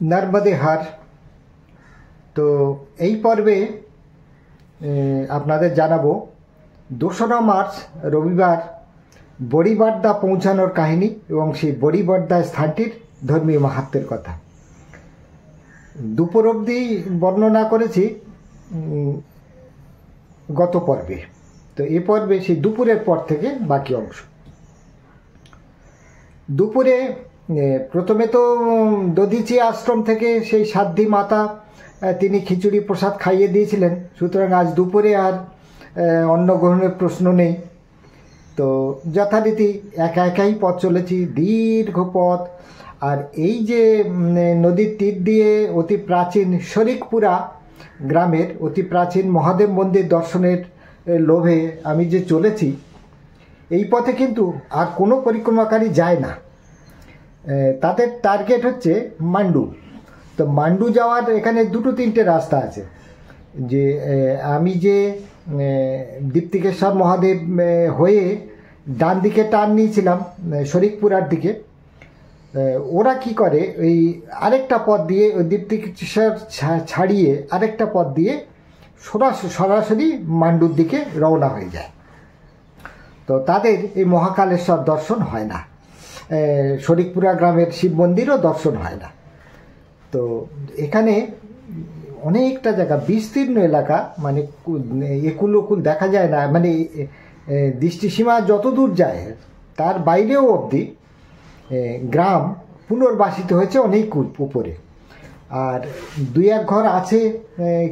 नर्मदे हार। तो এই পর্বে আপনাদের জানাবো 2রা মার্চ রবিবার বড়িবাড্ডা পৌঁছানোর কাহিনী এবং সেই বড়িবাড্ডা স্থানটির ধর্মীয় মাহাত্ম্যের কথা। দুপুর অবধি বর্ণনা করেছি গত পর্বে, তো এই পর্বে সেই দুপুরের পর থেকে বাকি অংশ। দুপুরে প্রথমে তো দধিচি আশ্রম থেকে সেই সাধ্বী মাতা তিনি খিচুড়ি প্রসাদ খাইয়ে দিয়েছিলেন, সুতরাং আজ দুপুরে আর অন্ন গ্রহণের প্রশ্ন নেই। তো যথারীতি একা একাই পথ চলেছি, দীর্ঘ পথ। আর এই যে নদীর তীর দিয়ে অতি প্রাচীন শরিকপুরা গ্রামের অতি প্রাচীন মহাদেব মন্দির দর্শনের লোভে আমি যে চলেছি, এই পথে কিন্তু আর কোনো পরিক্রমাকারী যায় না। তাদের টার্গেট হচ্ছে মান্ডু। তো মান্ডু যাওয়ার এখানে 2-3টে রাস্তা আছে। যে আমি যে দীপ্তিকেশ্বর মহাদেব হয়ে ডান দিকে টার্ন নিয়েছিলাম শরিকপুরার দিকে, ওরা কি করে ওই আরেকটা পথ দিয়ে ওই দীপ্তিকেশ্বর ছাড়িয়ে আরেকটা পথ দিয়ে সরাসরি মান্ডুর দিকে রওনা হয়ে যায়। তো তাদের এই মহাকালেশ্বর দর্শন হয় না, শরিকপুরা গ্রামের শিব মন্দিরও দর্শন হয় না। তো এখানে অনেকটা জায়গা, বিস্তীর্ণ এলাকা, মানে একুল ওকুল দেখা যায় না, মানে দৃষ্টিসীমা যত দূর যায় তার বাইরেও অবধি গ্রাম পুনর্বাসিত হয়েছে অনেক উপরে। আর 2-1 ঘর আছে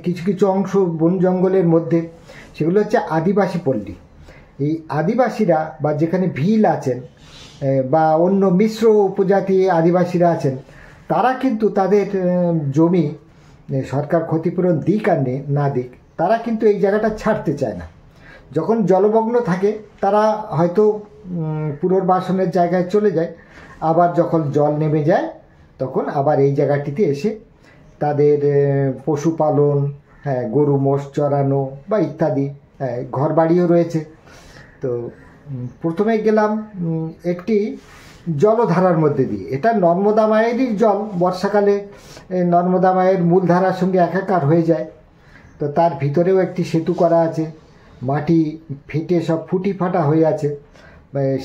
কিছু কিছু অংশ বন জঙ্গলের মধ্যে, সেগুলো হচ্ছে আদিবাসী পল্লী। এই আদিবাসীরা বা যেখানে ভিল আছেন বা অন্য মিশ্র উপজাতি আদিবাসীরা আছেন, তারা কিন্তু তাদের জমি সরকার ক্ষতিপূরণ দিক আর না দিক, তারা কিন্তু এই জায়গাটা ছাড়তে চায় না। যখন জলমগ্ন থাকে তারা হয়তো পুনর্বাসনের জায়গায় চলে যায়, আবার যখন জল নেমে যায় তখন আবার এই জায়গাটিতে এসে তাদের পশুপালন, গরু মোষ চড়ানো বা ইত্যাদি, ঘরবাড়িও রয়েছে। তো প্রথমে গেলাম একটি জলধারার মধ্যে দিয়ে। এটা নর্মদা মায়েরই জল, বর্ষাকালে নর্মদা মায়ের মূলধারার সঙ্গে একাকার হয়ে যায়। তো তার ভিতরেও একটি সেতু করা আছে, মাটি ফেটে সব ফুটি ফাটা হয়ে আছে।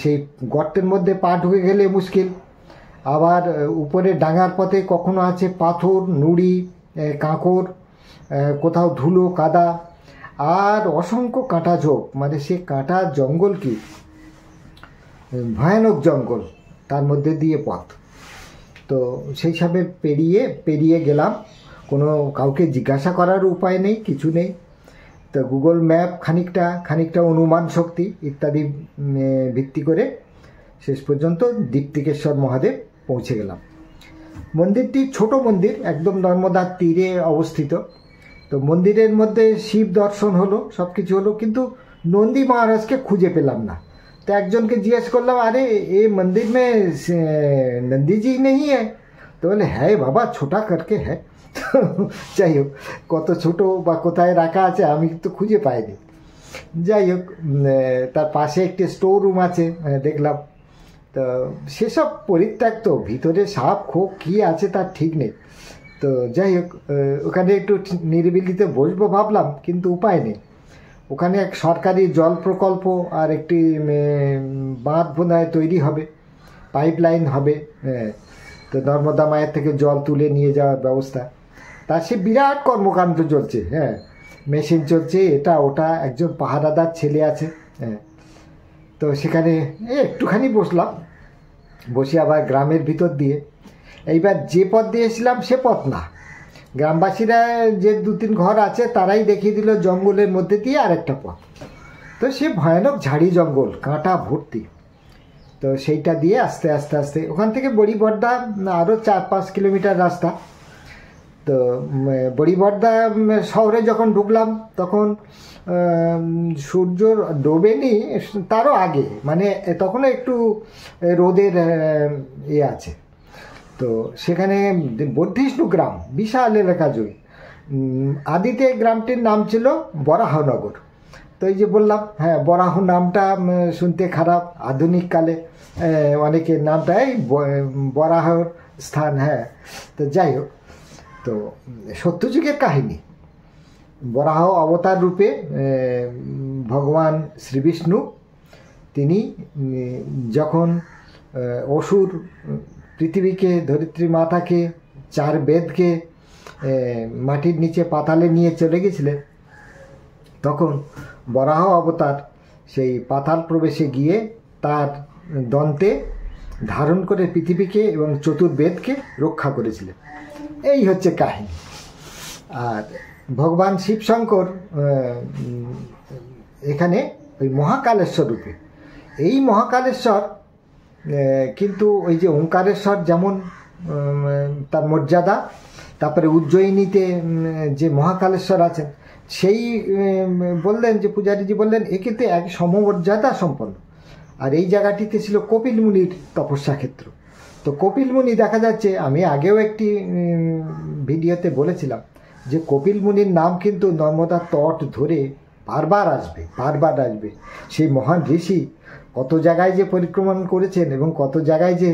সেই গর্তের মধ্যে পা ঢুকে গেলে মুশকিল। আবার উপরে ডাঙার পথে কখনো আছে পাথর, নুড়ি, কাঁকড়, কোথাও ধুলো কাদা, আর অসংখ্য কাঁটা ঝোপ। মানে সে কাঁটা জঙ্গল কি ভয়ানক জঙ্গল, তার মধ্যে দিয়ে পথ। তো সেই হিসাবে পেরিয়ে গেলাম। কোনো কাউকে জিজ্ঞাসা করার উপায় নেই, কিছু নেই। তো গুগল ম্যাপ খানিকটা অনুমান শক্তি ইত্যাদি ভিত্তি করে শেষ পর্যন্ত দীপ্তিকেশ্বর মহাদেব পৌঁছে গেলাম। মন্দিরটি ছোট মন্দির, একদম নর্মদার তীরে অবস্থিত। তো মন্দিরের মধ্যে শিব দর্শন হলো, সব কিছু হলো, কিন্তু নন্দী মহারাজকে খুঁজে পেলাম না। তো একজনকে জিজ্ঞেস করলাম, আরে এ মন্দির মে নন্দী জি নেই হ্যাঁ? তো বলে হ্যাঁ বাবা, ছোটা করকে হ্যাঁ। যাই হোক, কত ছোট বা কোথায় রাখা আছে আমি তো খুঁজে পাইনি। যাই হোক, তার পাশে একটি স্টোর রুম আছে দেখলাম। তো সেসব পরিত্যক্ত, ভিতরে সাপ খোপ কী আছে তার ঠিক নেই। তো যাই হোক, ওখানে একটু নিরিবিলিতে বসবো ভাবলাম, কিন্তু উপায় নেই। ওখানে এক সরকারি জল প্রকল্প আর একটি বাঁধ বোধহয় তৈরি হবে, পাইপ লাইন হবে, তো নর্মদা মায়ের থেকে জল তুলে নিয়ে যাওয়ার ব্যবস্থা। তার সে বিরাট কর্মকাণ্ড চলছে, মেশিন চলছে, এটা ওটা, একজন পাহারাদার ছেলে আছে। তো সেখানে একটুখানি বসলাম, বসে আবার গ্রামের ভিতর দিয়ে, এইবার যে পথ দিয়ে এসেছিলাম সে পথ না, গ্রামবাসীরা যে 2-3 ঘর আছে তারাই দেখিয়ে দিল জঙ্গলের মধ্যে দিয়ে আরেকটা পথ। তো সে ভয়ানক ঝাড়ি জঙ্গল, কাঁটা ভর্তি। তো সেইটা দিয়ে আস্তে আস্তে ওখান থেকে বড়িবাড্ডা আরও 4-5 কিলোমিটার রাস্তা। তো বড়িবাড্ডা শহরে যখন ঢুকলাম তখন সূর্য ডোবেনি, তারও আগে, মানে তখনও একটু রোদের আছে। তো সেখানে বর্ধিষ্ণু গ্রাম, বিশাল এলাকা জুড়ে। আদিতে গ্রামটির নাম ছিল বরাহনগর। তো এই যে বললাম, হ্যাঁ, বরাহ নামটা শুনতে খারাপ, আধুনিক কালে অনেকে নামটা এই বরাহর স্থান। হ্যাঁ, তো যাই হোক, তো সত্যযুগের কাহিনী। বরাহ অবতার রূপে ভগবান শ্রীবিষ্ণু তিনি যখন অসুর পৃথিবীকে, ধরিত্রী মাতাকে, 4 বেদকে মাটির নিচে পাতালে নিয়ে চলে গেছিলেন, তখন বরাহ অবতার সেই পাতাল প্রবেশে গিয়ে তার দন্তে ধারণ করে পৃথিবীকে এবং চতুর্বেদকে রক্ষা করেছিলেন। এই হচ্ছে কাহিনী। আর ভগবান শিবশঙ্কর এখানে ওই মহাকালেশ্বর রূপে, এই মহাকালেশ্বর কিন্তু ওই যে ওঙ্কারেশ্বর যেমন তার মর্যাদা, তারপরে উজ্জয়িনীতে যে মহাকালেশ্বর আছেন সেই বললেন, যে পূজারীজি বললেন এ কিন্তু এক সমমর্যাদা সম্পন্ন। আর এই জায়গাটিতে ছিল কপিল মুনির তপস্যা ক্ষেত্র। তো কপিল মুনি দেখা যাচ্ছে, আমি আগেও একটি ভিডিওতে বলেছিলাম যে কপিল মুনির নাম কিন্তু নর্মদা তট ধরে বারবার আসবে। সেই মহান ঋষি কত জায়গায় যে পরিক্রমণ করেছেন এবং কত জায়গায় যে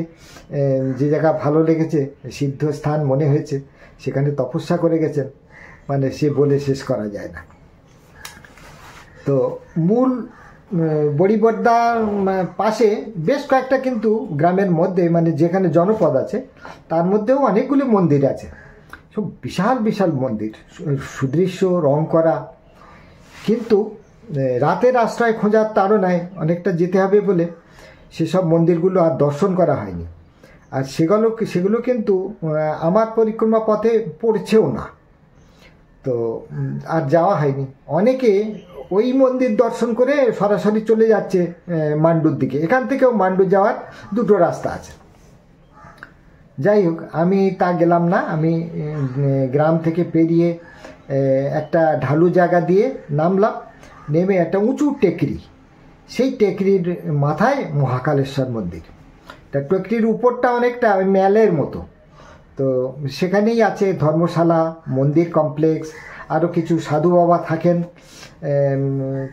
জায়গা ভালো লেগেছে, সিদ্ধ স্থান মনে হয়েছে, সেখানে তপস্যা করে গেছেন, মানে সে বলে শেষ করা যায় না। তো মূল বড়িবর্দার পাশে বেশ কয়েকটা কিন্তু গ্রামের মধ্যে, মানে যেখানে জনপদ আছে তার মধ্যেও অনেকগুলি মন্দির আছে, সব বিশাল বিশাল মন্দির, সুদৃশ্য, রং করা। কিন্তু রাতের আশ্রয় খোঁজার তাড়নায় অনেকটা যেতে হবে বলে সেসব মন্দিরগুলো আর দর্শন করা হয়নি। আর সেগুলো কিন্তু আমার পরিক্রমা পথে পড়ছেও না, তো আর যাওয়া হয়নি। অনেকে ওই মন্দির দর্শন করে সরাসরি চলে যাচ্ছে মান্ডুর দিকে। এখান থেকেও মান্ডু যাওয়ার 2টো রাস্তা আছে। যাই হোক, আমি তা গেলাম না। আমি গ্রাম থেকে পেরিয়ে একটা ঢালু জায়গা দিয়ে নামলাম, নেমে একটা উঁচু টেকরি, সেই টেকরির মাথায় মহাকালেশ্বর মন্দির। তা টেকরির উপরটা অনেকটা ওই ম্যালের মতো, তো সেখানেই আছে ধর্মশালা, মন্দির কমপ্লেক্স, আরও কিছু সাধু বাবা থাকেন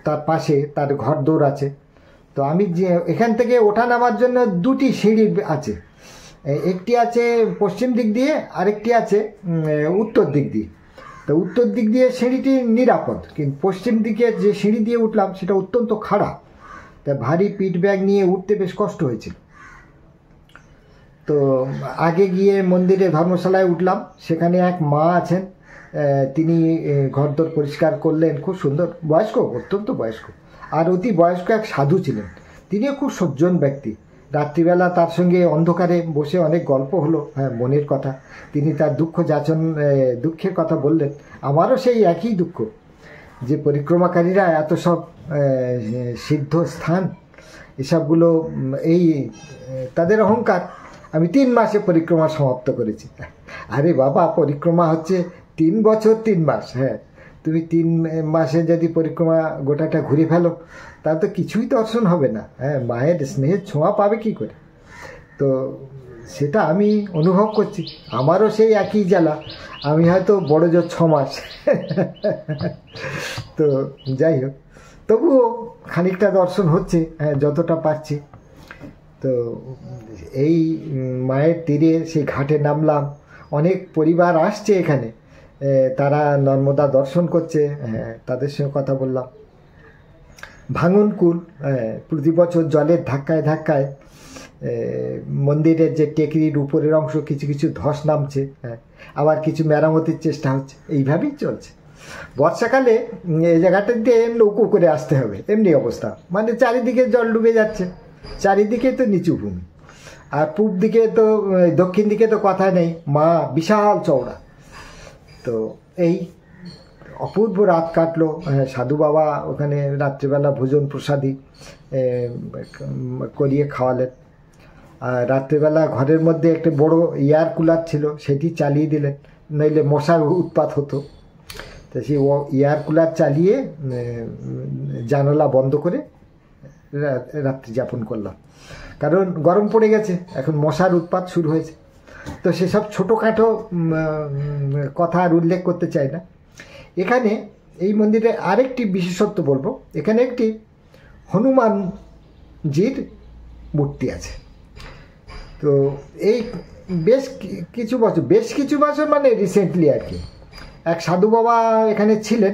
তার পাশে, তার ঘরদোর আছে। তো আমি যে এখান থেকে ওঠা নামার জন্য 2টি সিঁড়ি আছে, একটি আছে পশ্চিম দিক দিয়ে, আরেকটি আছে উত্তর দিক দিয়ে। তো উত্তর দিক দিয়ে সিঁড়িটি নিরাপদ, কিন্তু পশ্চিম দিকে যে সিঁড়ি দিয়ে উঠলাম সেটা অত্যন্ত খাড়া, তা ভারী পিঠ ব্যাগ নিয়ে উঠতে বেশ কষ্ট হয়েছিল। তো আগে গিয়ে মন্দিরে ধর্মশালায় উঠলাম, সেখানে এক মা আছেন, তিনি ঘরদোর পরিষ্কার করলেন, খুব সুন্দর, বয়স্ক, অত্যন্ত বয়স্ক। আর অতি বয়স্ক এক সাধু ছিলেন, তিনিও খুব সজ্জন ব্যক্তি। রাত্রিবেলা তার সঙ্গে অন্ধকারে বসে অনেক গল্প হলো, হ্যাঁ, মনের কথা। তিনি তার দুঃখের কথা বললেন। আমারও সেই একই দুঃখ, যে পরিক্রমাকারীরা এত সব সিদ্ধ স্থান, এসবগুলো, এই তাদের অহংকার। আমি 3 মাসে পরিক্রমা সমাপ্ত করেছি। আরে বাবা, পরিক্রমা হচ্ছে 3 বছর 3 মাস। হ্যাঁ, তুমি 3 মাসে যদি পরিক্রমা গোটাটা ঘুরে ফেলো, তাহলে তো কিছুই দর্শন হবে না। হ্যাঁ, মায়ের স্নেহের ছোঁয়া পাবে কি করে? তো সেটা আমি অনুভব করছি। আমারও সেই একই জ্বালা। আমি হয়তো বড় জোর 6 মাস। তো যাই হোক, তবুও খানিকটা দর্শন হচ্ছে, হ্যাঁ, যতটা পাচ্ছি। তো এই মায়ের তীরে সেই ঘাটে নামলাম, অনেক পরিবার আসছে এখানে, তারা নর্মদা দর্শন করছে, হ্যাঁ, তাদের সঙ্গে কথা বললাম। ভাঙনকুল, প্রতি বছর জলের ধাক্কায় ধাক্কায় মন্দিরের যে টেকরির উপরের অংশ কিছু কিছু ধস নামছে, হ্যাঁ, আবার কিছু মেরামতির চেষ্টা হচ্ছে, এইভাবেই চলছে। বর্ষাকালে এই জায়গাটাতে নৌকো করে আসতে হবে, এমনি অবস্থা, মানে চারিদিকে জল ডুবে যাচ্ছে, চারিদিকে তো নিচু ভূমি। আর পূব দিকে তো, দক্ষিণ দিকে তো কথা নেই, মা বিশাল চওড়া। তো এই অপূর্ব রাত কাটলো। সাধু বাবা ওখানে রাত্রিবেলা ভোজন প্রসাদী করিয়ে খাওয়ালেন। আর রাত্রিবেলা ঘরের মধ্যে একটা বড় এয়ার কুলার ছিল, সেটি চালিয়ে দিলেন, নইলে মশার উৎপাত হতো। তো সেই এয়ার কুলার চালিয়ে জানালা বন্ধ করে রাত্রি যাপন করলাম, কারণ গরম পড়ে গেছে, এখন মশার উৎপাত শুরু হয়েছে। তো সেসব ছোটোখাটো কথা আর উল্লেখ করতে চাই না। এখানে এই মন্দিরে আরেকটি বিশেষত্ব বলবো, এখানে একটি হনুমানজির মূর্তি আছে। তো এই বেশ কিছু বছর মানে রিসেন্টলি আর কি এক সাধু বাবা এখানে ছিলেন,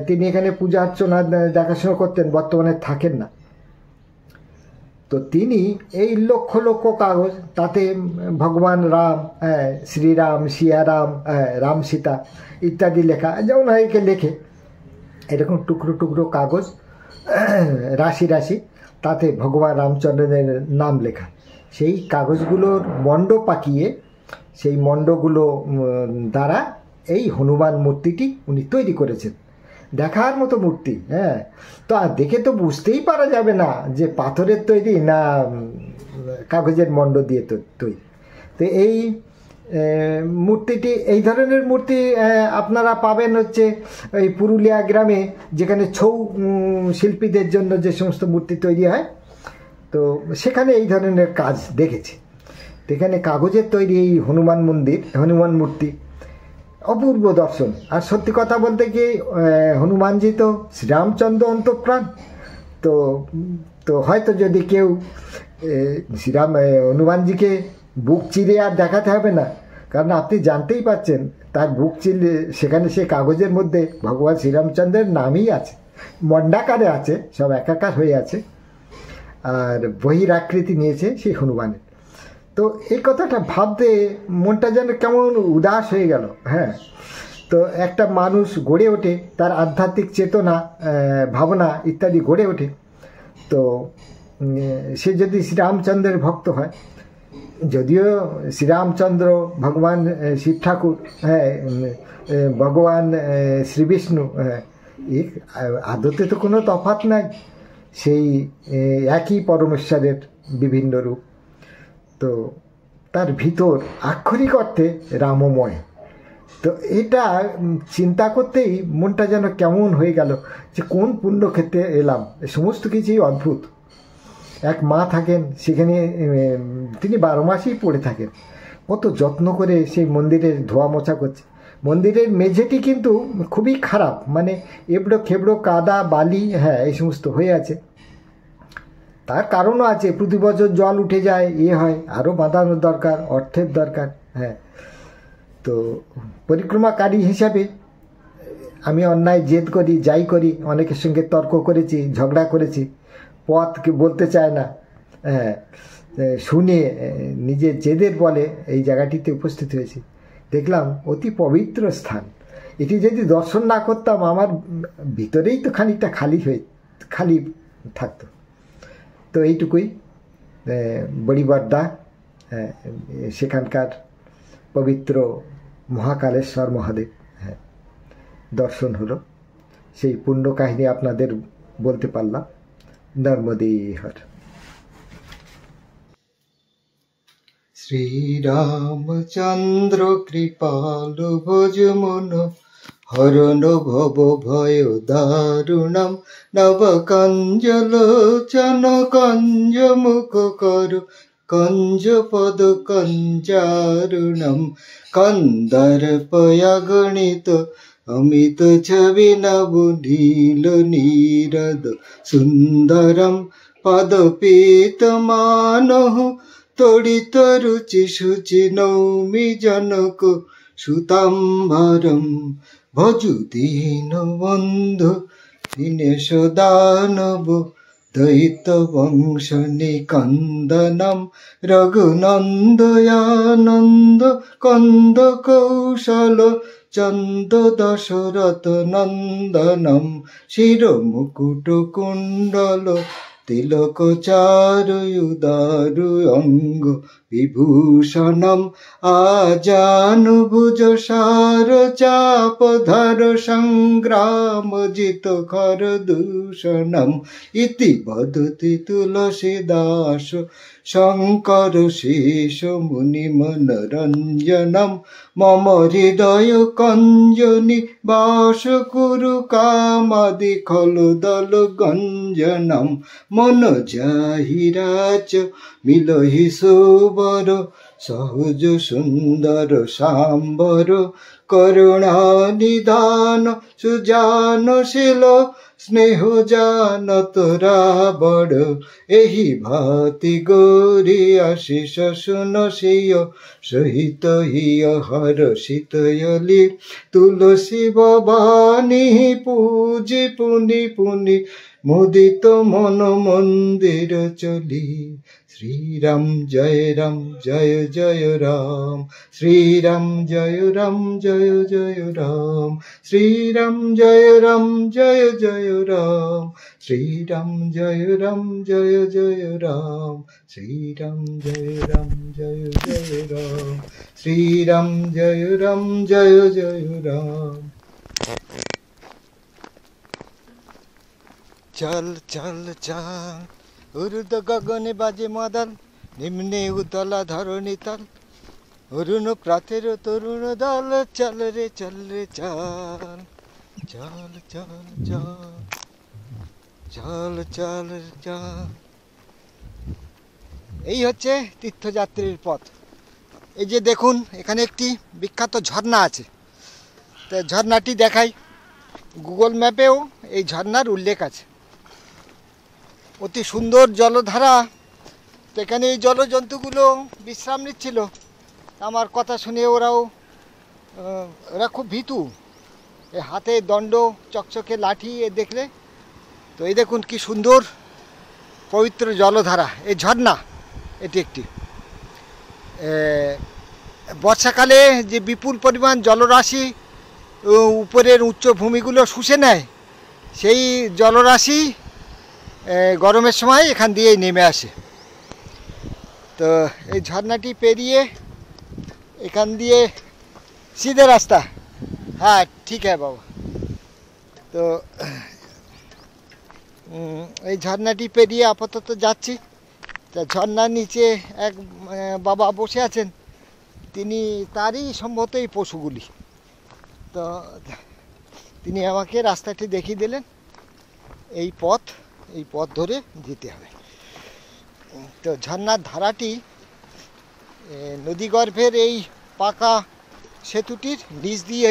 তিনি এখানে পূজা অর্চনা দেখাশোনা করতেন, বর্তমানে থাকেন না। তো তিনি এই লক্ষ লক্ষ কাগজ, তাতে ভগবান রাম, শ্রীরাম, সিয়ারাম, রাম সীতা ইত্যাদি লেখা, যেমন হয়কে লেখে এরকম টুকরো টুকরো কাগজ রাশি রাশি, তাতে ভগবান রামচন্দ্রের নাম লেখা। সেই কাগজগুলোর মণ্ড পাকিয়ে সেই মণ্ডগুলো দ্বারা এই হনুমান মূর্তিটি উনি তৈরি করেছেন। দেখার মতো মূর্তি, হ্যাঁ। তো আর দেখে তো বুঝতেই পারা যাবে না যে পাথরের তৈরি না কাগজের মণ্ড দিয়ে তৈরি। তো এই মূর্তিটি, এই ধরনের মূর্তি আপনারা পাবেন হচ্ছে ওই পুরুলিয়া গ্রামে, যেখানে ছৌ শিল্পীদের জন্য যে সমস্ত মূর্তি তৈরি হয়, তো সেখানে এই ধরনের কাজ দেখেছি। এখানে কাগজের তৈরি এই হনুমান মূর্তি অপূর্ব দর্শন। আর সত্যি কথা বলতে কি, হনুমানজি তো শ্রীরামচন্দ্র অন্তঃপ্রাণ। তো হয়তো যদি কেউ হনুমানজিকে বুক চিরে আর দেখাতে হবে না, কারণ আপনি জানতেই পাচ্ছেন তার বুক চিরলে সেখানে সে কাগজের মধ্যে ভগবান শ্রীরামচন্দ্রের নামই আছে, মণ্ডাকারে আছে, সব একাকার হয়ে আছে, আর বহিরাকৃতি নিয়েছে সেই হনুমানের। তো এই কথাটা ভাবতে মনটা যেন কেমন উদাস হয়ে গেল। হ্যাঁ, তো একটা মানুষ গড়ে ওঠে, তার আধ্যাত্মিক চেতনা, ভাবনা ইত্যাদি গড়ে ওঠে, তো সে যদি শ্রীরামচন্দ্রের ভক্ত হয়, যদিও শ্রীরামচন্দ্র, ভগবান শিব ঠাকুর, হ্যাঁ, ভগবান শ্রীবিষ্ণু, আদতে তো কোনো তফাৎ নাই, সেই একই পরমেশ্বরের বিভিন্ন রূপ। তো তার ভিতর আক্ষরিক অর্থে রামময়। তো এটা চিন্তা করতেই মনটা যেন কেমন হয়ে গেল যে কোন পুণ্যক্ষেত্রে এলাম। সমস্ত কিছুই অদ্ভুত। এক মা থাকেন সেখানে, তিনি 12 মাসই পড়ে থাকেন, কত যত্ন করে সেই মন্দিরের ধোয়া মোছা করছে। মন্দিরের মেঝেটি কিন্তু খুবই খারাপ, মানে এবড়ো খেবড়ো, কাদা বালি, হ্যাঁ, এই সমস্ত হয়ে আছে। তার কারণও আছে, প্রতি বছর জল উঠে যায়, হয়, আরও বাঁধানোর দরকার, অর্থের দরকার। হ্যাঁ, তো পরিক্রমাকারী হিসাবে আমি অন্যায় জেদ করি, যাই করি, অনেকের সঙ্গে তর্ক করেছি, ঝগড়া করেছি, পথকে বলতে চায় না, হ্যাঁ, শুনে নিজের জেদের বলে এই জায়গাটিতে উপস্থিত হয়েছি। দেখলাম অতি পবিত্র স্থান। এটি যদি দর্শন না করতাম আমার ভিতরেই তো খানিকটা খালি থাকতো। তো এইটুকুই, বড়িবর্দা, সেখানকার পবিত্র মহাকালেশ্বর মহাদেব, হ্যাঁ, দর্শন হলো। সেই পুণ্য কাহিনী আপনাদের বলতে পারলাম। নর্মদে হর। শ্রীরামচন্দ্র কৃপালু ভোজ মন, হরণ ভব ভয় দারুণম, নবকঞ্জলোচন কঞ্জ মুখ করু, কঞ্জ পদ কঞ্জারুণম, কন্দর্পয়া গণিত অমিত ছবি নব নীল নীরদ সুন্দরম, পদপীত মানহ তড়িত রুচি শুচি নৌমি জনক সুতাম্বরম, ভজু দীন বন্ধু দীনেশ দানব, দৈত বংশ নিকন্দনম, রঘুনন্দয়ানন্দ কন্দ কৌশল চন্দ দশরথ নন্দনম, শির মুকুট কুণ্ডল তিলক চারু উদারু অঙ্গ বিভূষণম, আজানুভুজ সার চাপ ধর সংগ্রাম জিত খর দূষণম, ইতি বদতি তুলসীদাস শঙ্কর শেষ মুনি মনোরঞ্জনম, মম হৃদয় কঞ্জনি বাস কুরু কামাদি খলু দল গঞ্জনম, মন জাহিরাচ মিলহি সুবর সহজ সুন্দর সাম্বর, করুণা নিধান সুজানশীল স্নেহ জান তোরা বড় এহি ভাতি গৌরী আশিস শুনসিয় সহিত হিয় হরষিতয়লি তুলসী ভবানী পূজি পুনি পুনি মুদিত মন মন্দির চলি। শ্রীরাম জয় জয় রাম, শ্রীরাম জয় জয় রাম, শ্রীরাম জয় জয় রাম, শ্রীরাম জয় জয় রাম, শ্রীরাম জয় জয় রাম, শ্রীরাম জয় জয় রাম। চল চল চল উরুদ গগনে বাজে মাদল, নিম্নে উতলা ধরণী তল, অরুণ প্রাতের তরুণ দল, চল রে চল, চল চল চল চল চল চল। এই হচ্ছে তীর্থযাত্রীর পথ। এই যে দেখুন, এখানে একটি বিখ্যাত ঝর্ণা আছে। তো ঝর্ণাটি দেখাই, গুগল ম্যাপেও এই ঝর্ণার উল্লেখ আছে। অতি সুন্দর জলধারা। তো এখানে এই জলজন্তুগুলো বিশ্রাম নিচ্ছিল। আমার কথা শুনে ওরা খুব ভীতু। এই হাতে দণ্ড, চকচকে লাঠি এ দেখলে। তো এই দেখুন কি সুন্দর পবিত্র জলধারা, এই ঝর্ণা। এটি একটি বর্ষাকালে যে বিপুল পরিমাণ জলরাশি উপরের উচ্চভূমিগুলো শুষে নেয়, সেই জলরাশি গরমের সময় এখান দিয়েই নেমে আসে। তো এই ঝর্ণাটি পেরিয়ে এখান দিয়ে সিধে রাস্তা। হ্যাঁ ঠিক হ্যাঁ বাবা। তো এই ঝর্ণাটি পেরিয়ে আপাতত যাচ্ছি। তা ঝর্ণার নিচে এক বাবা বসে আছেন, তিনি তারই সম্ভবত এই পশুগুলি। তো তিনি আমাকে রাস্তাটি দেখিয়ে দিলেন। এই পথ ধরে যেতে হবে। তো ঝর্ণার ধারাটি নদীগর্ভের এই পাকা সেতুটির নিচ দিয়ে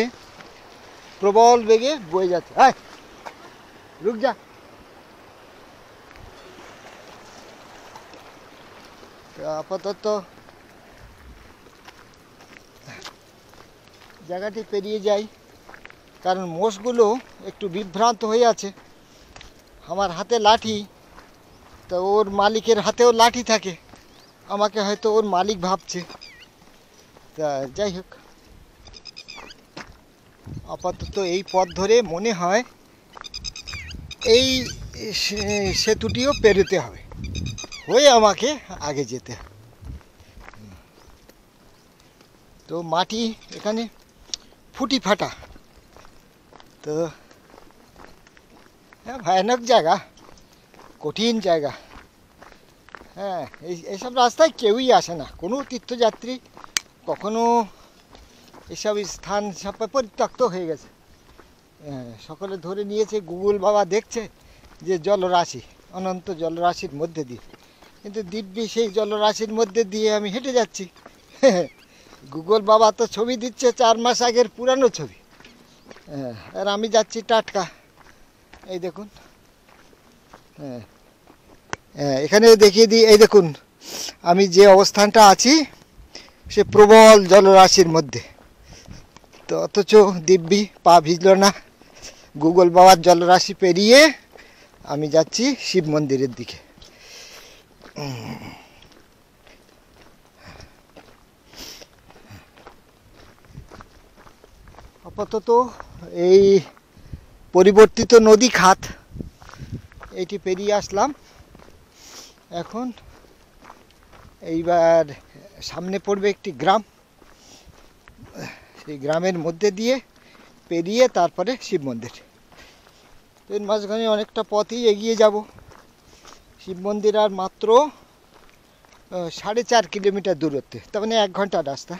প্রবল বেগে বয়ে যাচ্ছে। হ্যাঁ রুক যা। আপাতত জায়গাটি পেরিয়ে যাই, কারণ মোষগুলো একটু বিভ্রান্ত হয়ে আছে। আমার হাতে লাঠি, তো ওর মালিকের হাতেও লাঠি থাকে, আমাকে হয়তো ওর মালিক ভাবছে। তা যাই হোক, আপাতত এই পথ ধরে মনে হয় এই সেতুটিও পেরোতে হবে, হয়ে আমাকে আগে যেতে হবে। তো মাটি এখানে ফুটি ফাটা। তো হ্যাঁ, ভয়ানক জায়গা, কঠিন জায়গা। হ্যাঁ, এইসব রাস্তায় কেউই আসে না, কোনো তীর্থযাত্রী কখনো। এসব স্থান সব পরিত্যক্ত হয়ে গেছে। হ্যাঁ, সকলে ধরে নিয়েছে, গুগল বাবা দেখছে যে জলরাশি, অনন্ত জলরাশির মধ্যে দিয়ে। কিন্তু দিব্যি সেই জলরাশির মধ্যে দিয়ে আমি হেঁটে যাচ্ছি। গুগল বাবা তো ছবি দিচ্ছে 4 মাস আগের পুরানো ছবি। হ্যাঁ, আর আমি যাচ্ছি টাটকা। এই দেখুন, হ্যাঁ হ্যাঁ, এখানে দেখিয়ে দিই। এই দেখুন, আমি যে অবস্থানটা আছি সে প্রবল জলরাশির মধ্যে। তো অথচ দিব্যি পা ভিজল না। গুগল বাবার জলরাশি পেরিয়ে আমি যাচ্ছি শিব মন্দিরের দিকে। আপাতত এই পরিবর্তিত নদী খাত এটি পেরিয়ে আসলাম। এখন এইবার সামনে পড়বে একটি গ্রাম। সেই গ্রামের মধ্যে দিয়ে পেরিয়ে তারপরে শিব মন্দির। এর মাঝখানে অনেকটা পথই এগিয়ে যাব। শিব মন্দির আর মাত্র 4.5 কিলোমিটার দূরত্বে, তার মানে 1 ঘন্টার রাস্তা।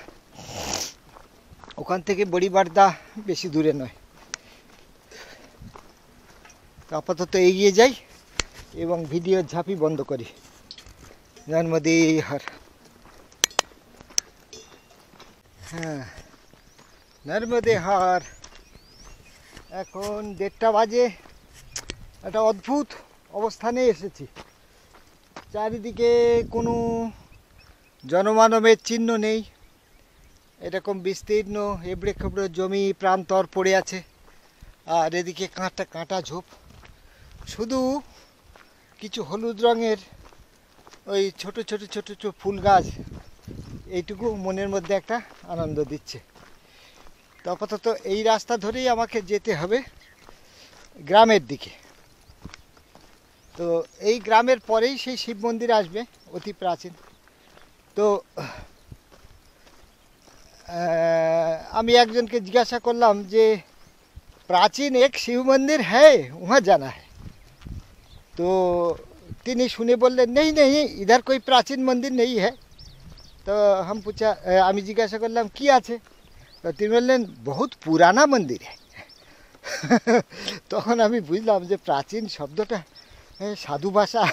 ওখান থেকে বড়িবার্দা বেশি দূরে নয়। আপাতত এগিয়ে যাই এবং ভিডিও ঝাঁপি বন্ধ করি। নর্মদে হর। হ্যাঁ, নর্মদে হর। এখন 1:30 বাজে। একটা অদ্ভুত অবস্থানে এসেছি। চারিদিকে কোনো জনমানবের চিহ্ন নেই, এরকম বিস্তীর্ণ এবড়ে খেবড়ে জমি প্রান্তর পড়ে আছে, আর এদিকে কাঁটা কাঁটা ঝোপ, শুধু কিছু হলুদ রঙের ওই ছোট ছোট ছোট ছোট ফুল গাছ, এইটুকু মনের মধ্যে একটা আনন্দ দিচ্ছে। তো আপাতত এই রাস্তা ধরেই আমাকে যেতে হবে গ্রামের দিকে। তো এই গ্রামের পরেই সেই শিব মন্দির আসবে, অতি প্রাচীন। তো আমি একজনকে জিজ্ঞাসা করলাম যে प्राचीन एक शिव मंदिर है, वहाँ जाना है। तो তিনি শুনে বললেন नहीं नहीं इधर कोई प्राचीन मंदिर नहीं है। तो हम पूछा, আমি জিজ্ঞাসা করলাম কি আছে, তো তিনি বললেন बहुत पुराना मंदिर है। তখন আমি বুঝলাম যে প্রাচীন শব্দটা সাধু ভাষা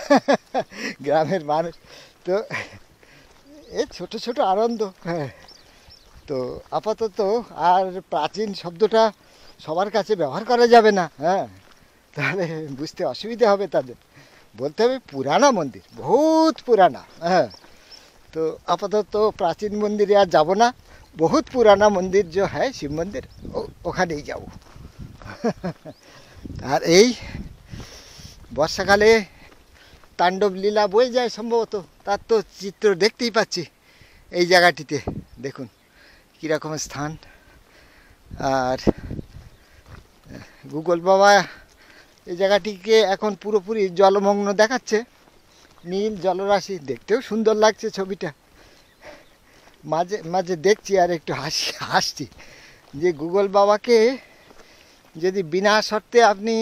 গ্রামের মানুষ। তো এই ছোট ছোট আনন্দ। তো আপাতত আর প্রাচীন শব্দটা সবার কাছে ব্যবহার করা যাবে না, হ্যাঁ, তাহলে বুঝতে অসুবিধা হবে তাদের। বলতে হবে পুরানা মন্দির, বহুত পুরানা। হ্যাঁ, তো আপাতত প্রাচীন মন্দিরে আর যাব না, বহুত পুরানা মন্দির যে হ্যাঁ শিব মন্দির, ওখানেই যাব। আর এই বর্ষাকালে তাণ্ডব লীলা বয়ে যায় সম্ভবত, তার তো চিত্র দেখতেই পাচ্ছি এই জায়গাটিতে। দেখুন কীরকম স্থান। আর গুগল বাবা এই জায়গাটিকে এখন পুরোপুরি জলমগ্ন দেখাচ্ছে, নীল জলরাশি, দেখতেও সুন্দর লাগছে ছবিটা। মাঝে মাঝে দেখছি আর একটু হাসছি যে গুগল বাবাকে যদি বিনা শর্তে আপনি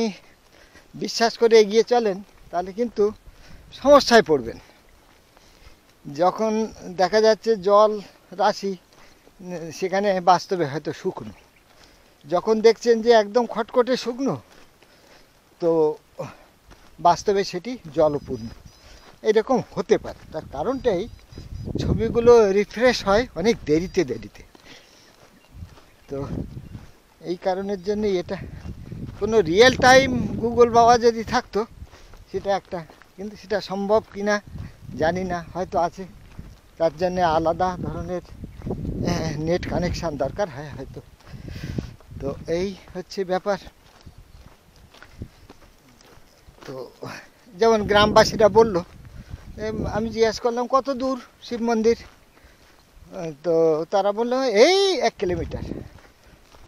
বিশ্বাস করে এগিয়ে চলেন তাহলে কিন্তু সমস্যায় পড়বেন। যখন দেখা যাচ্ছে জল রাশি সেখানে বাস্তবে হয়তো শুকনো, যখন দেখছেন যে একদম খটখটে শুকনো, তো বাস্তবে সেটি জলপূর্ণ, এরকম হতে পারে। তার কারণটাই ছবিগুলো রিফ্রেশ হয় অনেক দেরিতে দেরিতে। তো এই কারণের জন্যই এটা, কোনো রিয়েল টাইম গুগল বাবা যদি থাকতো সেটা একটা, কিন্তু সেটা সম্ভব কি না জানি না, হয়তো আছে, তার জন্যে আলাদা ধরনের নেট কানেকশান দরকার হয় হয়তো। তো এই হচ্ছে ব্যাপার। তো যেমন গ্রামবাসীরা বলল, আমি জিজ্ঞাসা করলাম কত দূর শিব মন্দির, তো তারা বললো এই 1 কিলোমিটার।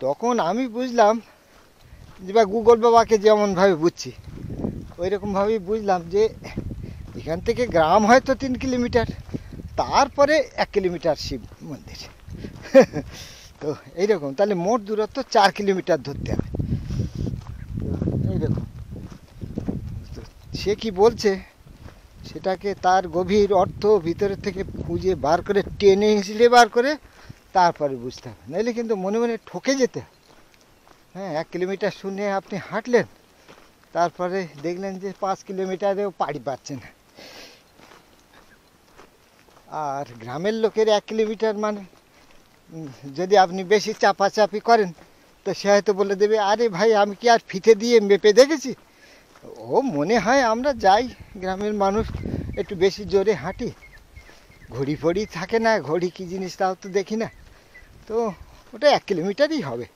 তখন আমি বুঝলাম যে বা গুগল বাবাকে যেমনভাবে বুঝছি ওই রকমভাবেই বুঝলাম যে এখান থেকে গ্রাম হয়তো 3 কিলোমিটার, তারপরে 1 কিলোমিটার শিব মন্দির। তো এইরকম, তাহলে মোট দূরত্ব 4 কিলোমিটার ধরতে হবে। এইরকম সে কি বলছে সেটাকে তার গভীর অর্থ ভিতরের থেকে খুঁজে বার করে, টেনে হিঁচড়ে বার করে তারপরে বুঝতে হবে, নাহলে কিন্তু মনে মনে ঠকে যেতে। হ্যাঁ, 1 কিলোমিটার শুনে আপনি হাঁটলেন, তারপরে দেখলেন যে 5 কিলোমিটারেও পাড়ি পাচ্ছেন। আর গ্রামের লোকের 1 কিলোমিটার মানে যদি আপনি বেশি চাপাচাপি করেন তো সে হয়তো বলে দেবে, আরে ভাই আমি কি আর ফিতে দিয়ে মেপে দেখেছি। ও মনে হয় আমরা যাই, গ্রামের মানুষ একটু বেশি জোরে হাঁটি, ঘড়ি ফড়ি থাকে না, ঘড়ি কী জিনিস তাও তো দেখি না, তো ওটা 1 কিলোমিটারই হবে।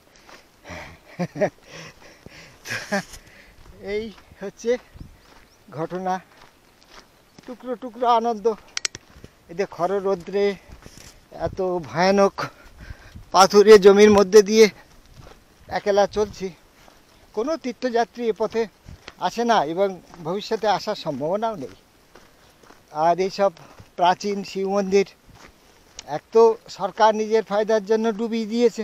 এই হচ্ছে ঘটনা, টুকরো টুকরো আনন্দ। এদের খর রৌদ্রে এত ভয়ানক পাথুরে জমির মধ্যে দিয়ে একলা চলছি, কোনো তীর্থযাত্রী এ পথে আসে না এবং ভবিষ্যতে আসার সম্ভাবনাও নেই। আর এইসব প্রাচীন শিব মন্দির এক তো সরকার নিজের ফায়দার জন্য ডুবিয়ে দিয়েছে,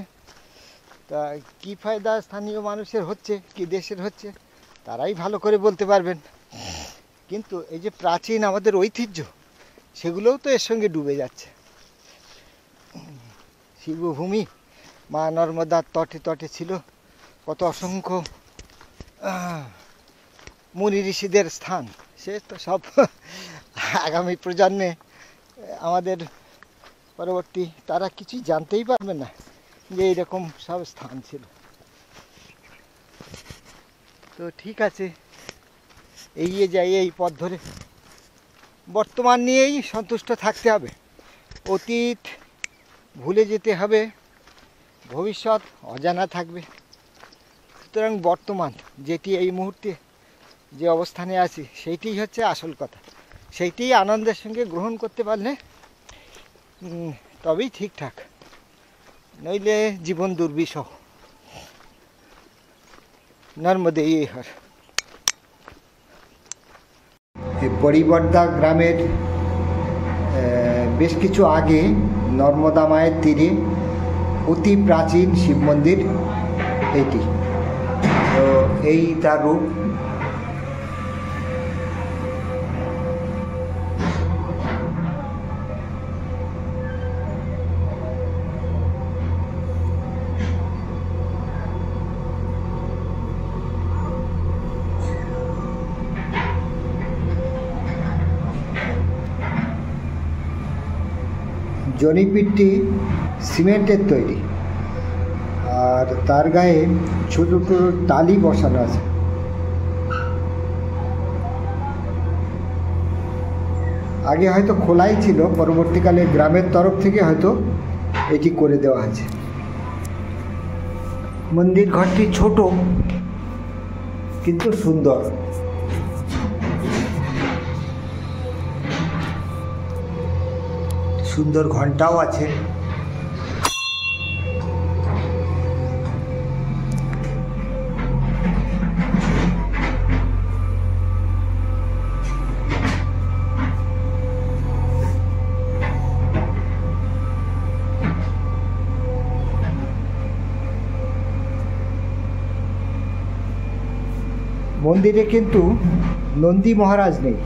তা কী ফায়দা স্থানীয় মানুষের হচ্ছে কি দেশের হচ্ছে তারাই ভালো করে বলতে পারবেন। কিন্তু এই যে প্রাচীন আমাদের ঐতিহ্য সেগুলোও তো এর সঙ্গে ডুবে যাচ্ছে। শিবভূমি মা নর্মদার তটে তটে ছিল কত অসংখ্য মুনি ঋষিদের স্থান, সে তো সব আগামী প্রজন্মে আমাদের পরবর্তী তারা কিছুই জানতেই পারবে না যে এইরকম সব স্থান ছিল। তো ঠিক আছে, এগিয়ে যাই এই পথ ধরে। বর্তমান নিয়েই সন্তুষ্ট থাকতে হবে, অতীত ভুলে যেতে হবে, ভবিষ্যৎ অজানা থাকবে। সুতরাং বর্তমান যেটি এই মুহূর্তে যে অবস্থানে আছি সেইটিই হচ্ছে আসল কথা, সেইটি আনন্দের সঙ্গে গ্রহণ করতে পারলে তবেই ঠিকঠাক, নইলে জীবন দুর্বিষহ। নর্মদে হর। বড়িবর্দা গ্রামের বেশ কিছু আগে নর্মদা মায়ের তীরে অতি প্রাচীন শিব মন্দির এটি। তো এই তার রূপ। জনিপীঠটি সিমেন্টের তৈরি, আর তার গায়ে ছোট ছোট টালি বসানো আছে। আগে হয়তো খোলাই ছিল, পরবর্তীকালে গ্রামের তরফ থেকে হয়তো এটি করে দেওয়া আছে। মন্দির ঘরটি ছোট কিন্তু সুন্দর। সুন্দর ঘন্টাও আছে। মন্দিরে কিন্তু নন্দী মহারাজ নেই।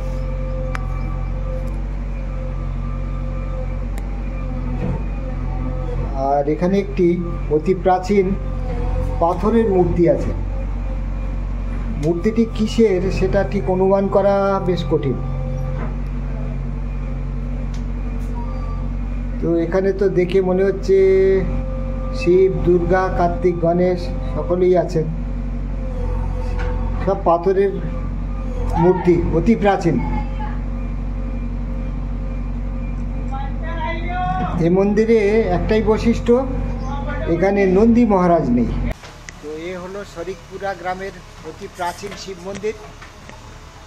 আর এখানে একটি অতি প্রাচীন পাথরের মূর্তি আছে। মূর্তিটি কিসের সেটা ঠিক অনুমান করা বেশ কঠিন। তো এখানে তো দেখে মনে হচ্ছে শিব, দুর্গা, কার্তিক, গণেশ সকলেই আছেন। সব পাথরের মূর্তি, অতি প্রাচীন। এই মন্দিরে একটাই বৈশিষ্ট্য, এখানে নন্দী মহারাজ নেই। তো এ হলো শরিকপুরা গ্রামের অতি প্রাচীন শিব মন্দির।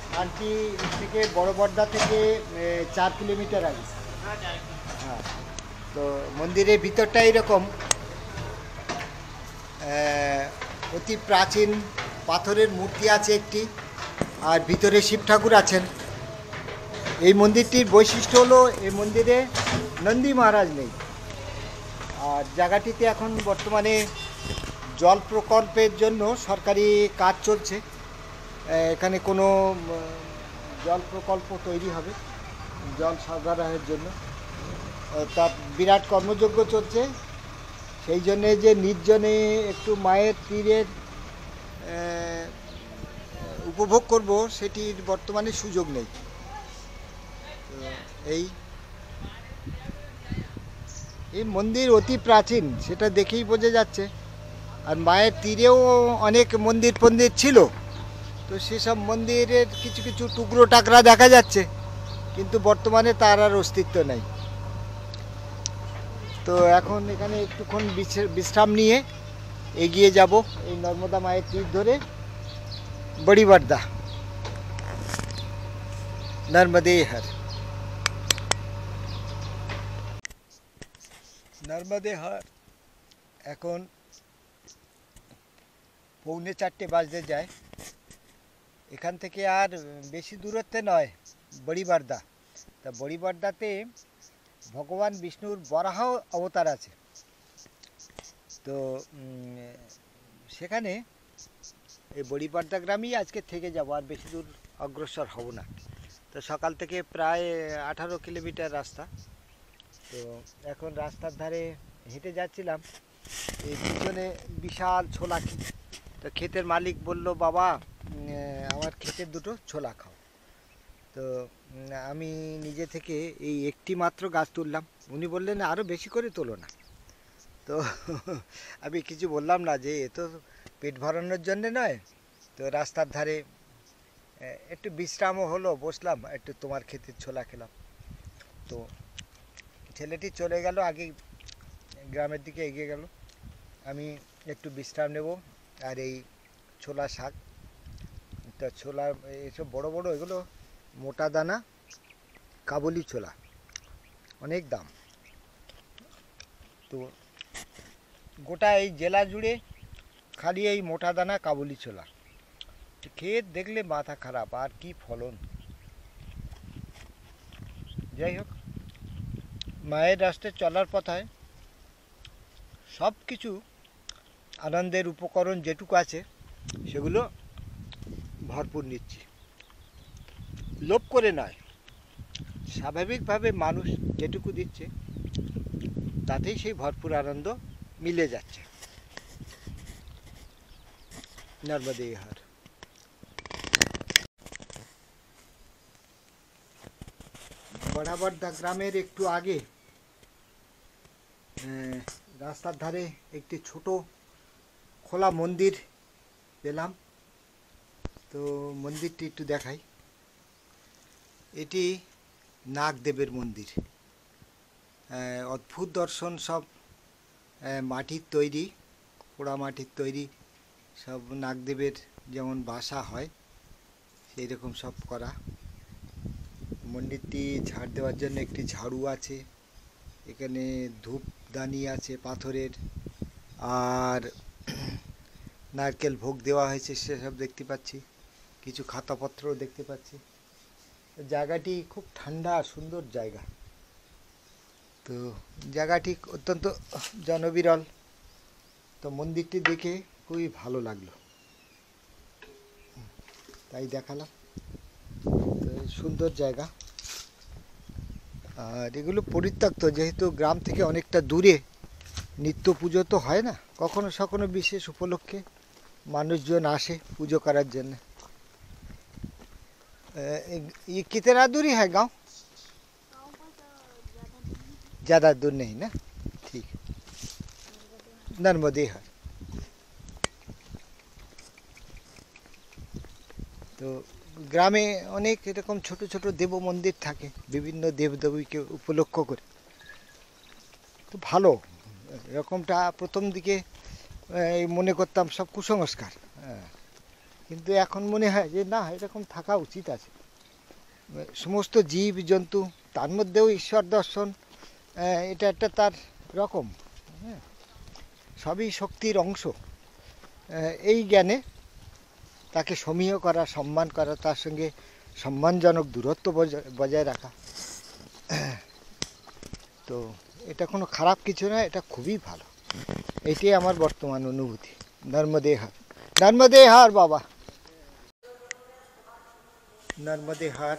স্থানটি থেকে বড়বর্দা থেকে 4 কিলোমিটার আগে। হ্যাঁ, তো মন্দিরের ভিতরটা এরকম, অতি প্রাচীন পাথরের মূর্তি আছে একটি, আর ভিতরে শিব ঠাকুর আছেন। এই মন্দিরটির বৈশিষ্ট্য হলো এই মন্দিরে নন্দী মহারাজ নেই। আর জায়গাটিতে এখন বর্তমানে জল প্রকল্পের জন্য সরকারি কাজ চলছে। এখানে কোনো জল প্রকল্প তৈরি হবে জল সরবরাহের জন্য, তার বিরাট কর্মযজ্ঞ চলছে। সেই জন্যে যে নির্জনে একটু মায়ের তীরের উপভোগ করব সেটির বর্তমানে সুযোগ নেই। এই মন্দির অতি প্রাচীন সেটা দেখেই বোঝা যাচ্ছে। আর মায়ের তীরেও অনেক মন্দির ছিল, তো সেসব মন্দিরের কিছু কিছু টুকরো টাকরা দেখা যাচ্ছে, কিন্তু বর্তমানে তার আর অস্তিত্ব নেই। তো এখন এখানে একটুক্ষণ বিশ্রাম নিয়ে এগিয়ে যাব এই নর্মদা মায়ের তীর ধরে বড়িবর্দা। নর্মদে হর। নর্মদে হর। এখন 3:45 বাজতে যায়। এখান থেকে আর বেশি দূরত্বে নয় বড়িবর্দা। তা বড়িবর্দাতে ভগবান বিষ্ণুর বরাহ অবতার আছে। তো সেখানে এই বড়িবর্দা গ্রামেই আজকে থেকে যাব, আর বেশি দূর অগ্রসর হব না। তো সকাল থেকে প্রায় 18 কিলোমিটার রাস্তা। তো এখন রাস্তার ধারে হেঁটে যাচ্ছিলাম, এই পিছনে বিশাল ছোলা ক্ষেত। তো ক্ষেতের মালিক বলল, বাবা আমার ক্ষেতের দুটো ছোলা খাও। তো আমি নিজে থেকে এই একটি মাত্র গাছ তুললাম। উনি বললেন আরও বেশি করে তোলো না। তো আমি কিছু বললাম না, যে এ তো পেট ভরানোর জন্যে নয়। তো রাস্তার ধারে একটু বিশ্রামও হলো, বসলাম, একটু তোমার ক্ষেতের ছোলা খেলাম। তো ছেলেটি চলে গেল, আগে গ্রামের দিকে এগিয়ে গেল, আমি একটু বিশ্রাম নেব। আর এই ছোলা শাক, তা ছোলা এইসব বড় বড়, এগুলো মোটা দানা কাবুলি ছোলা, অনেক দাম। তো গোটা এই জেলা জুড়ে খালি এই মোটা দানা কাবুলি ছোলা, ক্ষেত দেখলে মাথা খারাপ, আর কি ফলন। যাই হোক, মায়ের রাস্তায় চলার পথায় সব কিছু আনন্দের উপকরণ যেটুকু আছে সেগুলো ভরপুর নিচ্ছি, লোভ করে নয়, স্বাভাবিকভাবে মানুষ যেটুকু দিচ্ছে তাতেই সেই ভরপুর আনন্দ মিলে যাচ্ছে। নর্মদে হার। বড়াবড়দা গ্রামের একটু আগে রাস্তার ধারে একটি ছোট খোলা মন্দির পেলাম। তো মন্দিরটি একটু দেখাই। এটি নাগদেবের মন্দির, অদ্ভুত দর্শন, সব মাটির তৈরি, পোড়া মাটির তৈরি, সব নাগদেবের যেমন বাসা হয় সেই রকম সব করা। মন্দিরটি ঝাড় দেওয়ার জন্য একটি ঝাড়ু আছে, এখানে ধূপদানি আছে পাথরের, আর নারকেল ভোগ দেওয়া হয়েছে সেসব দেখতে পাচ্ছি, কিছু খাতাপত্রও দেখতে পাচ্ছি। জায়গাটি খুব ঠান্ডা আর সুন্দর জায়গা। তো জায়গাটি অত্যন্ত জনবিরল। তো মন্দিরটি দেখে খুবই ভালো লাগলো, তাই দেখালাম। তো সুন্দর জায়গা। আর এগুলো পরিত্যক্ত, যেহেতু গ্রাম থেকে অনেকটা দূরে, নিত্য পুজো তো হয় না, কখনো সখনো বিশেষ উপলক্ষে মানুষজন আসে পুজো করার জন্য। ये कितना दूरी है गांव? ज़्यादा दूर नहीं ना, ठीक। नर्मदे है। তো গ্রামে অনেক এরকম ছোট ছোট দেব মন্দির থাকে বিভিন্ন দেবদেবীকে উপলক্ষ করে। তো ভালো, এরকমটা প্রথম দিকে মনে করতাম সব কুসংস্কার, কিন্তু এখন মনে হয় যে না, এরকম থাকা উচিত আছে। সমস্ত জীব জন্তু, তার মধ্যেও ঈশ্বর দর্শন, এটা একটা তার রকম, সবই শক্তির অংশ। এই জ্ঞানে তাকে সমীহ করা, সম্মান করা, তার সঙ্গে সম্মানজনক দূরত্ব বজায় রাখা, তো এটা কোনো খারাপ কিছু নয়, এটা খুবই ভালো। এটাই আমার বর্তমান অনুভূতি। নর্মদে হার, নর্মদে হার বাবা, নর্মদে হার।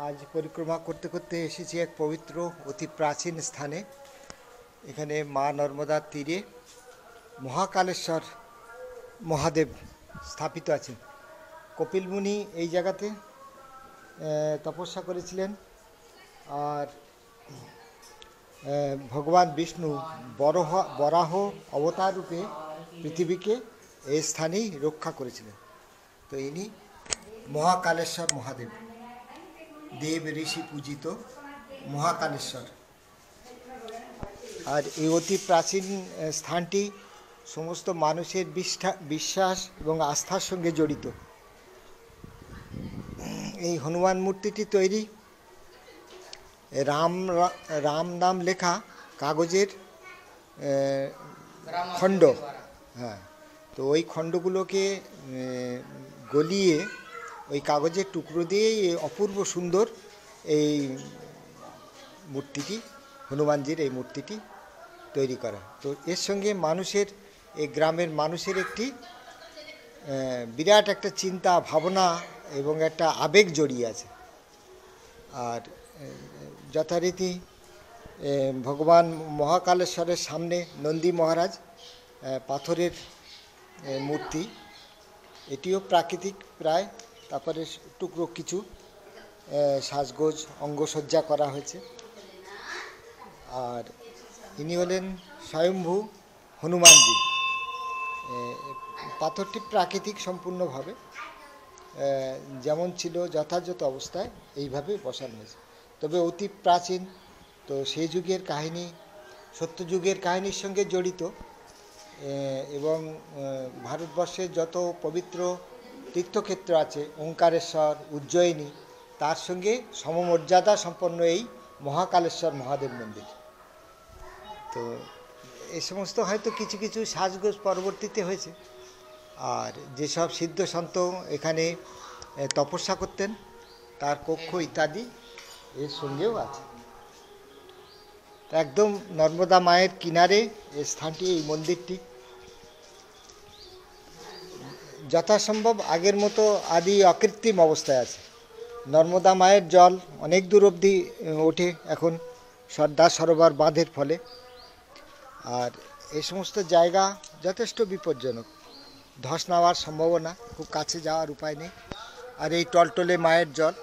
আজ পরিক্রমা করতে করতে এসেছি এক পবিত্র অতি প্রাচীন স্থানে। এখানে মা নর্মদার তীরে মহাকালেশ্বর মহাদেব স্থাপিত আছেন। কপিল মুনি এই জায়গাতে তপস্যা করেছিলেন, আর ভগবান বিষ্ণু বরাহ অবতার রূপে পৃথিবীকে এই স্থানেই রক্ষা করেছিলেন। তো ইনি মহাকালেশ্বর মহাদেব, দেব ঋষি পূজিত মহাকালেশ্বর। আর এই অতি প্রাচীন স্থানটি সমস্ত মানুষের বিশ্বাস এবং আস্থার সঙ্গে জড়িত। এই হনুমান মূর্তিটি তৈরি রাম নাম লেখা কাগজের খণ্ড, হ্যাঁ। তো ওই খণ্ডগুলোকে গলিয়ে ওই কাগজের টুকরো দিয়ে অপূর্ব সুন্দর এই মূর্তিটি, হনুমানজির এই মূর্তিটি তৈরি করা। তো এর সঙ্গে মানুষের, এই গ্রামের মানুষের একটি বিরাট একটা চিন্তা ভাবনা এবং একটা আবেগ জড়িয়ে আছে। আর যথারীতি ভগবান মহাকালেশ্বরের সামনে নন্দী মহারাজ, পাথরের মূর্তি, এটিও প্রাকৃতিক প্রায়। তারপরে টুকরো কিছু সাজগোজ অঙ্গসজ্জা করা হয়েছে। আর ইনি হলেন স্বয়ম্ভু হনুমানজি। পাথরটি প্রাকৃতিক সম্পূর্ণভাবে। যেমন ছিল যথাযথ অবস্থায় এইভাবে বসানো হয়েছে। তবে অতি প্রাচীন, তো সেই যুগের কাহিনী সত্যযুগের কাহিনীর সঙ্গে জড়িত, এবং ভারতবর্ষের যত পবিত্র তীর্থক্ষেত্র আছে, ওঙ্কারেশ্বর, উজ্জয়িনী, তার সঙ্গে সমমর্যাদা সম্পন্ন এই মহাকালেশ্বর মহাদেব মন্দির। তো এই সমস্ত হয়তো কিছু কিছু সাজগোজ পরবর্তীতে হয়েছে। আর যেসব সিদ্ধ সন্ত এখানে তপস্যা করতেন তার কক্ষ ইত্যাদি এর সঙ্গেও আছে। একদম নর্মদা মায়ের কিনারে এই স্থানটি, এই মন্দিরটি যথাসম্ভব আগের মতো আদি অকৃত্রিম অবস্থায় আছে। নর্মদা মায়ের জল অনেক দূর অবধি ওঠে এখন সর্দার সরোবর বাঁধের ফলে। আর এই সমস্ত জায়গা যথেষ্ট বিপজ্জনক, ধস নেওয়ার সম্ভাবনা, খুব কাছে যাওয়ার উপায় নেই। আর এই টলটলে মায়ের জল,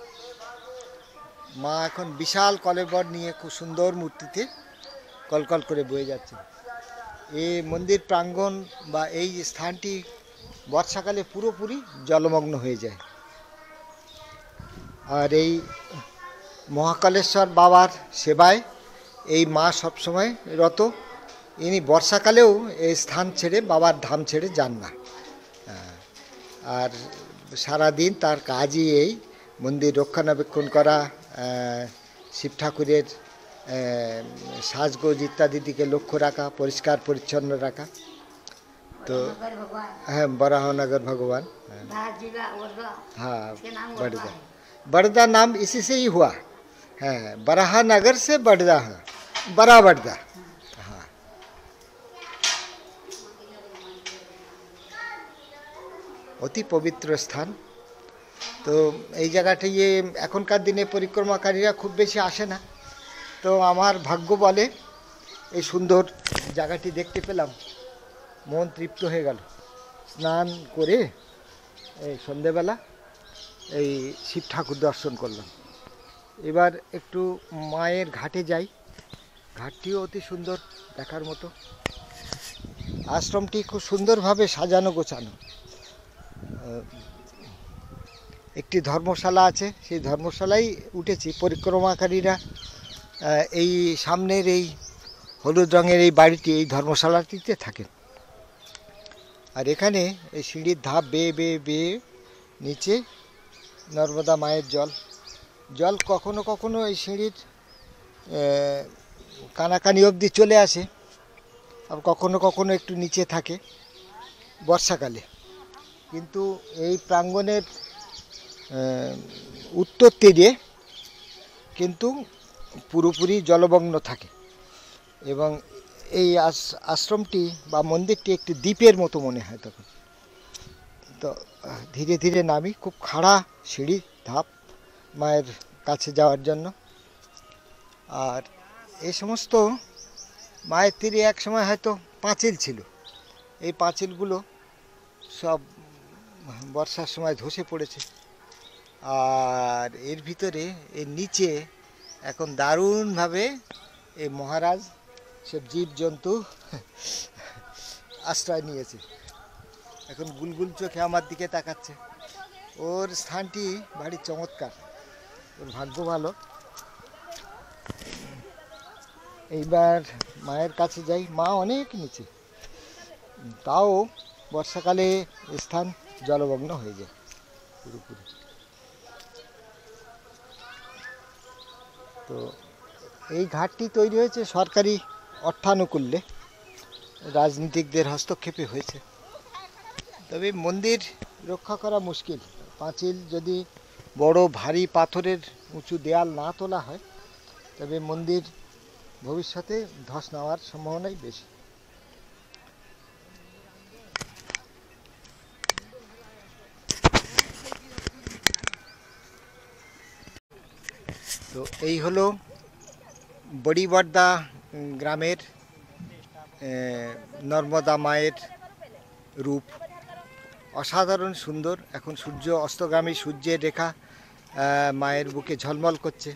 মা এখন বিশাল কলেবর নিয়ে খুব সুন্দর মূর্তিতে কলকল করে বয়ে যাচ্ছে। এই মন্দির প্রাঙ্গণ বা এই স্থানটি বর্ষাকালে পুরোপুরি জলমগ্ন হয়ে যায়। আর এই মহাকালেশ্বর বাবার সেবায় এই মা সবসময় রত। ইনি বর্ষাকালেও এই স্থান ছেড়ে, বাবার ধাম ছেড়ে যান না। আর সারাদিন তার কাজই এই মন্দির রক্ষণাবেক্ষণ করা, শিব ঠাকুরের সাজগোজ ইত্যাদির দিকে লক্ষ্য রাখা, পরিষ্কার পরিচ্ছন্ন রাখা। तो हाँ बराहनगर भगवान, हाँ बड़दा, बड़दा नाम इसी से ही हुआ है, बराहनगर से बड़दा है, बड़ा बड़दा। हाँ অতি পবিত্র স্থান। তো এই জায়গাটা এখনকার দিনে পরিক্রমাকারীরা খুব বেশি আসে না। তো আমার ভাগ্য বলে এই সুন্দর জায়গাটি দেখতে পেলাম, মন তৃপ্ত হয়ে গেল। স্নান করে এই সন্ধেবেলা এই শিব ঠাকুর দর্শন করলাম। এবার একটু মায়ের ঘাটে যাই, ঘাটটিও অতি সুন্দর দেখার মতো। আশ্রমটি খুব সুন্দরভাবে সাজানো গোছানো। একটি ধর্মশালা আছে, সেই ধর্মশালায় উঠেছি। পরিক্রমাকারীরা এই সামনের এই হলুদ রঙের এই বাড়িটি, এই ধর্মশালাটিতে থাকেন। আর এখানে এই সিঁড়ির ধাপ বেয়ে বেয়ে বেয়ে নিচে নর্মদা মায়ের জল। জল কখনো কখনো এই সিঁড়ির কানাকানি অবধি চলে আসে, আর কখনো কখনো একটু নিচে থাকে বর্ষাকালে। কিন্তু এই প্রাঙ্গণের উত্তর তীরে কিন্তু পুরোপুরি জলমগ্ন থাকে। এবং এই আশ্রমটি বা মন্দিরটি একটি দ্বীপের মতো মনে হয় তখন। তো ধীরে ধীরে নামি, খুব খাড়া সিঁড়ি ধাপ মায়ের কাছে যাওয়ার জন্য। আর এই সমস্ত মায়ের তীরে এক সময় হয়তো পাঁচিল ছিল। এই পাঁচিলগুলো সব বর্ষার সময় ধসে পড়েছে। আর এর ভিতরে, এর নিচে এখন দারুণভাবে এই মহারাজ সব জীবজন্তু আশ্রয় নিয়েছে। এখন গুলগুল চোখে আমার দিকে তাকাচ্ছে। ওর স্থানটি ভারী চমৎকার, ওর ভাগ্য ভালো। এইবার মায়ের কাছে যাই। মা অনেক নিচে, তাও বর্ষাকালে স্থান জলমগ্ন হয়ে যায় পুরোপুরি। তো এই ঘাটটি তৈরি হয়েছে সরকারি অর্থানুকূল্যে, রাজনীতিকদের হস্তক্ষেপে হয়েছে। তবে মন্দির রক্ষা করা মুশকিল। পাঁচিল যদি বড় ভারী পাথরের উঁচু দেয়াল না তোলা হয়, তবে মন্দির ভবিষ্যতে ধস নেওয়ার সম্ভাবনাই বেশি। তো এই হলো বড়িবর্দা গ্রামের নর্মদা মায়ের রূপ। অসাধারণ সুন্দর। এখন সূর্য অস্তগামী, সূর্যের রেখা মায়ের বুকে ঝলমল করছে।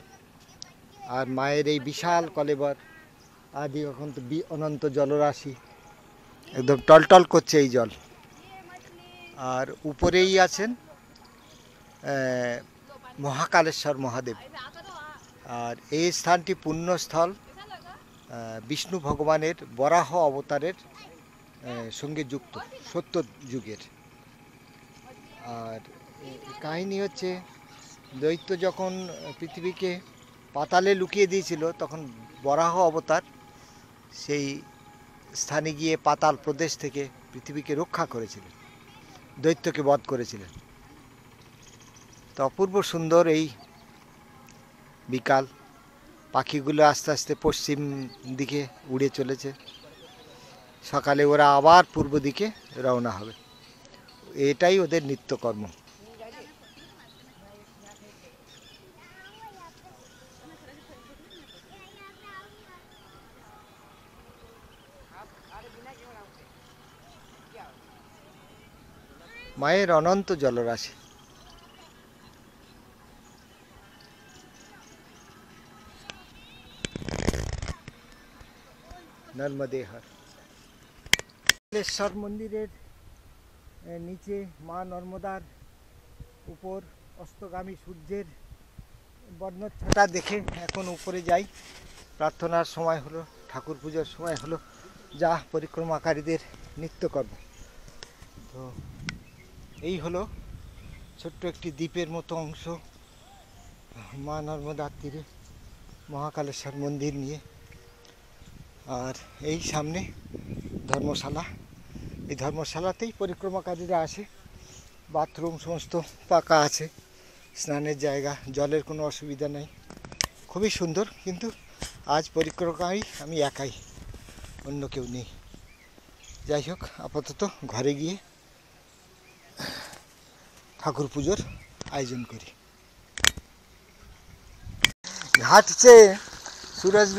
আর মায়ের এই বিশাল কলেবর, আদি অনন্ত অনন্ত জলরাশি, একদম টলটল করছে এই জল। আর উপরেই আছেন মহাকালেশ্বর মহাদেব। আর এই স্থানটি পুণ্যস্থল বিষ্ণু ভগবানের বরাহ অবতারের সঙ্গে যুক্ত, সত্য যুগের। আর কাহিনী হচ্ছে, দৈত্য যখন পৃথিবীকে পাতালে লুকিয়ে দিয়েছিল, তখন বরাহ অবতার সেই স্থানে গিয়ে পাতাল প্রদেশ থেকে পৃথিবীকে রক্ষা করেছিলেন, দৈত্যকে বধ করেছিলেন। তো অপূর্ব সুন্দর এই বিকাল, পাখিগুলো আস্তে আস্তে পশ্চিম দিকে উড়ে চলেছে। সকালে ওরা আবার পূর্ব দিকে রওনা হবে, এটাই ওদের নিত্যকর্ম। মায়ের অনন্ত জলরাশি। নর্মদে হর। কালেশ্বর মন্দিরের নিচে মা নর্মদার উপর অস্তগামী সূর্যের বর্ণচ্ছটা দেখে এখন উপরে যাই। প্রার্থনার সময় হলো, ঠাকুর পুজোর সময় হলো, যা পরিক্রমাকারীদের নিত্যকর্ম। তো এই হলো ছোট্ট একটি দ্বীপের মতো অংশ মা নর্মদার তীরে মহাকালেশ্বর মন্দির নিয়ে। আর এই সামনে ধর্মশালা, এই ধর্মশালাতেই পরিক্রমাকারীরা আসে। বাথরুম সমস্ত পাকা আছে, স্নানের জায়গা, জলের কোনো অসুবিধা নেই, খুবই সুন্দর। কিন্তু আজ পরিক্রমাকারী আমি একাই, অন্য কেউ নেই। যাই হোক, আপাতত ঘরে গিয়ে ঠাকুর পুজোর आयोजन करी। घाट से सूरज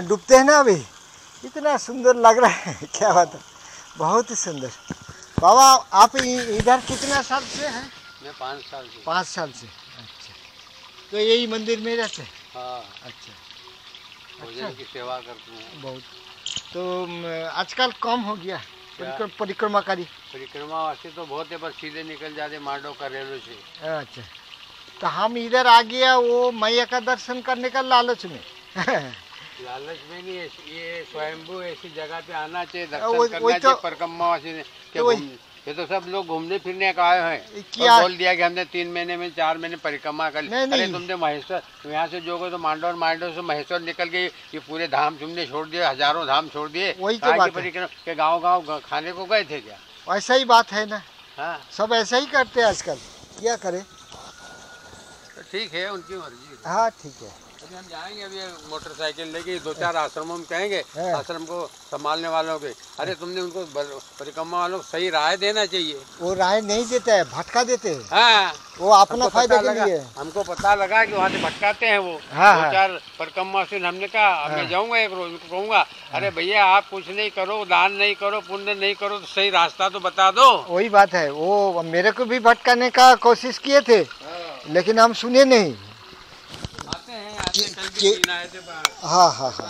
डूबते हैं ना अभी, इतना सुंदर लग रहा है, क्या बात है, बहुत ही सुंदर। बाबा आप इधर कितना साल से हैं? मैं 5 साल से। 5 साल से, अच्छा। तो यही मंदिर में रहते हैं? हाँ, अच्छा। भोजन की सेवा करते हैं बहुत। तो आजकल कम हो गया परिक्रमाकारी? परिक्रमावासी तो बहुत है, बस सीधे निकल जाते मांडो का रेलवे से। अच्छा, तो हम इधर आ गया वो मैया का दर्शन करने का लालच में। लालच में नहीं, ये स्वयंभू ऐसी जगह पे आना चाहिए, वो- दर्शन वही करना तो- चाहिए परिक्रमावासी ने। तो वही- ये तो सब लोग घूमने फिरने का आए हैं, क्या- और बोल दिया कि हमने 3 महीने में 4 महीने परिक्रमा कर ली। नहीं, अरे नहीं। तुमने महेश्वर यहाँ से जो तो मांडोर, मांडोर से महेश्वर निकल गए, ये पूरे धाम तुमने छोड़ दिए, हजारों धाम छोड़ दिए। वही तो काहे की बात है। परिक्रमा के गाँव खाने को गए थे क्या? ऐसा ही बात है ना, हाँ, सब ऐसा ही करते हैं आजकल, क्या करे। तो ठीक है, उनकी मर्जी। हाँ ठीक है। अभी हम जाएंगे, अभी मोटरसाइकिल लेके 2-4 आश्रमों में कहेंगे, हाँ। आश्रम को संभालने वालों के, अरे तुमने उनको परिक्रमा वालों को सही राय देना चाहिए। वो राय नहीं देता है, भटका देते हैं, हाँ, वो अपना हमको फायदा पता के लगा- लिए। हमको पता लगा कि वहाँ से भटकाते हैं वो। हाँ, 2-4 परिक्रमा से हमने कहा, अब मैं जाऊंगा एक रोज, उनको कहूंगा, अरे भैया आप कुछ नहीं करो, दान नहीं करो, पुण्य नहीं करो, तो सही रास्ता तो बता दो। वही बात है, वो मेरे को भी भटकाने का कोशिश किए थे, लेकिन हम सुने नहीं। आते हैं, आते कल भी कि- 3 आए थे बाहर। हाँ हाँ हाँ।